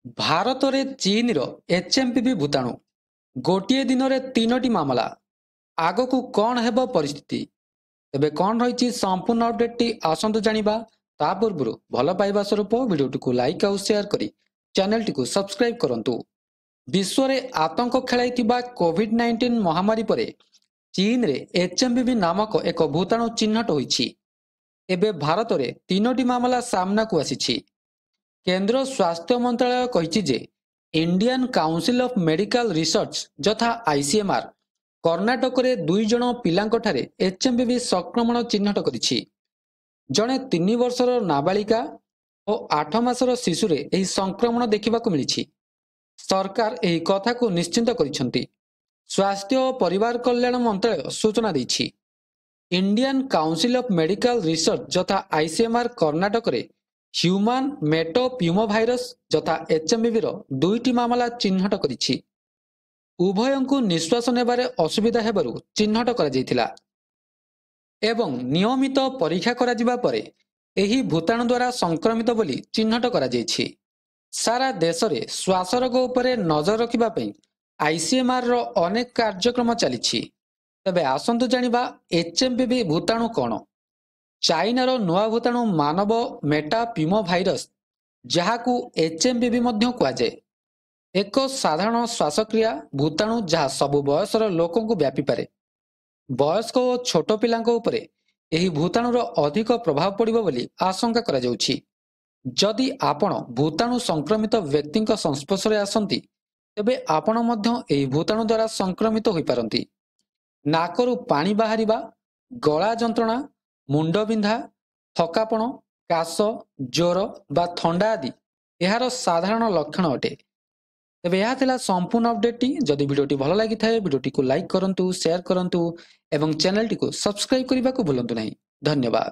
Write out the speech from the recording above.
ଭାରତରେ ଚୀନର ଏଚ୍ଏମ୍ପିଭି ଭୂତାଣୁ ଗୋଟିଏ ଦିନରେ 3ଟି ମାମଲା। ଆଗକୁ କ'ଣ ହେବ ପରିସ୍ଥିତି? ତେବେ କ'ଣ ରହିଛି ସମ୍ପୂର୍ଣ୍ଣ ଅପଡେଟଟି ଆସନ୍ତୁ ଜାଣିବା। ତା ପୂର୍ବରୁ ଭଲ ପାଇବା ସ୍ୱରୂପ ଭିଡ଼ିଓଟିକୁ ଲାଇକ୍ ଆଉ ସେୟାର କରି ଚ୍ୟାନେଲଟିକୁ ସବସ୍କ୍ରାଇବ୍ କରନ୍ତୁ। ବିଶ୍ୱରେ ଆତଙ୍କ ଖେଳାଇଥିବା କୋଭିଡ୍-19 ମହାମାରୀ ପରେ ଚୀନରେ ଏଚ୍ଏମ୍ପିଭି ନାମକ ଏକ ଭୂତାଣୁ ଚିହ୍ନଟ ହୋଇଛି। ଏବେ ଭାରତରେ 3ଟି ମାମଲା ସାମ୍ନାକୁ ଆସିଛି। କେନ୍ଦ୍ର ସ୍ୱାସ୍ଥ୍ୟ ମନ୍ତ୍ରାଳୟ କହିଛି ଯେ Indian council of medical research ଯଥା ICMR କର୍ଣ୍ଣାଟକରେ 2 ଜଣ ପିଲାଙ୍କଠାରେ ଏଚ୍ଏମ୍ପିଭି ସଂକ୍ରମଣ ଚିହ୍ନଟ କରିଛି। ଜଣେ 3 ବର୍ଷର ନାବାଳିକା ଓ 8 ମାସର ଶିଶୁରେ ଏହି ସଂକ୍ରମଣ ଦେଖିବାକୁ ମିଳିଛି। ସରକାର ଏହି କଥାକୁ ନିଶ୍ଚିତ କରିଛନ୍ତି। ସ୍ୱାସ୍ଥ୍ୟ ଓ ପରିବାର କଲ୍ୟାଣ ମନ୍ତ୍ରାଳୟ ସୂଚନା ଦେଇଛି। Indian council of medical research ଯଥା ICMR କର୍ଣ୍ଣାଟକରେ ହ୍ୟୁମାନ୍ ମେଟୋପ୍ୟୁମୋଭାଇରସ୍ ଯଥା ଏଚ୍ଏମ୍ପିଭିର 2ଟି ମାମଲା ଚିହ୍ନଟ କରିଛି। ଉଭୟଙ୍କୁ ନିଶ୍ୱାସ ନେବାରେ ଅସୁବିଧା ହେବାରୁ ଚିହ୍ନଟ କରାଯାଇଥିଲା ଏବଂ ନିୟମିତ ପରୀକ୍ଷା କରାଯିବା ପରେ ଏହି ଭୂତାଣୁ ଦ୍ୱାରା ସଂକ୍ରମିତ ବୋଲି ଚିହ୍ନଟ କରାଯାଇଛି। ସାରା ଦେଶରେ ଶ୍ୱାସରୋଗ ଉପରେ ନଜର ରଖିବା ପାଇଁ ICMRର ଅନେକ କାର୍ଯ୍ୟକ୍ରମ ଚାଲିଛି। ତେବେ ଆସନ୍ତୁ ଜାଣିବା ଏଚ୍ଏମ୍ପିଭି ଭୂତାଣୁ କ'ଣ? ଚାଇନାର ନୂଆ ଭୂତାଣୁ ମାନବ ମେଟାପ୍ୟୁମୋଭାଇରସ୍, ଯାହାକୁ ଏଚ୍ଏମ୍ପିଭି ମଧ୍ୟ କୁହାଯାଏ, ଏକ ସାଧାରଣ ଶ୍ୱାସକ୍ରିୟା ଭୂତାଣୁ ଯାହା ସବୁ ବୟସର ଲୋକଙ୍କୁ ବ୍ୟାପିପାରେ। ବୟସ୍କ ଓ ଛୋଟ ପିଲାଙ୍କ ଉପରେ ଏହି ଭୂତାଣୁର ଅଧିକ ପ୍ରଭାବ ପଡ଼ିବ ବୋଲି ଆଶଙ୍କା କରାଯାଉଛି। ଯଦି ଆପଣ ଭୂତାଣୁ ସଂକ୍ରମିତ ବ୍ୟକ୍ତିଙ୍କ ସଂସ୍ପର୍ଶରେ ଆସନ୍ତି, ତେବେ ଆପଣ ମଧ୍ୟ ଏହି ଭୂତାଣୁ ଦ୍ୱାରା ସଂକ୍ରମିତ ହୋଇପାରନ୍ତି। ନାକରୁ ପାଣି ବାହାରିବା, ଗଳା ଯନ୍ତ୍ରଣା, ମୁଣ୍ଡବିନ୍ଧା, ଥକାପଣ, କାଶ, ଜ୍ୱର ବା ଥଣ୍ଡା ଆଦି ଏହାର ସାଧାରଣ ଲକ୍ଷଣ ଅଟେ। ତେବେ ଏହା ଥିଲା ସମ୍ପୂର୍ଣ୍ଣ ଅପଡେଟଟି। ଯଦି ଭିଡ଼ିଓଟି ଭଲ ଲାଗିଥାଏ ଭିଡ଼ିଓଟିକୁ ଲାଇକ୍ କରନ୍ତୁ, ସେୟାର କରନ୍ତୁ ଏବଂ ଚ୍ୟାନେଲଟିକୁ ସବସ୍କ୍ରାଇବ୍ କରିବାକୁ ଭୁଲନ୍ତୁ ନାହିଁ। ଧନ୍ୟବାଦ।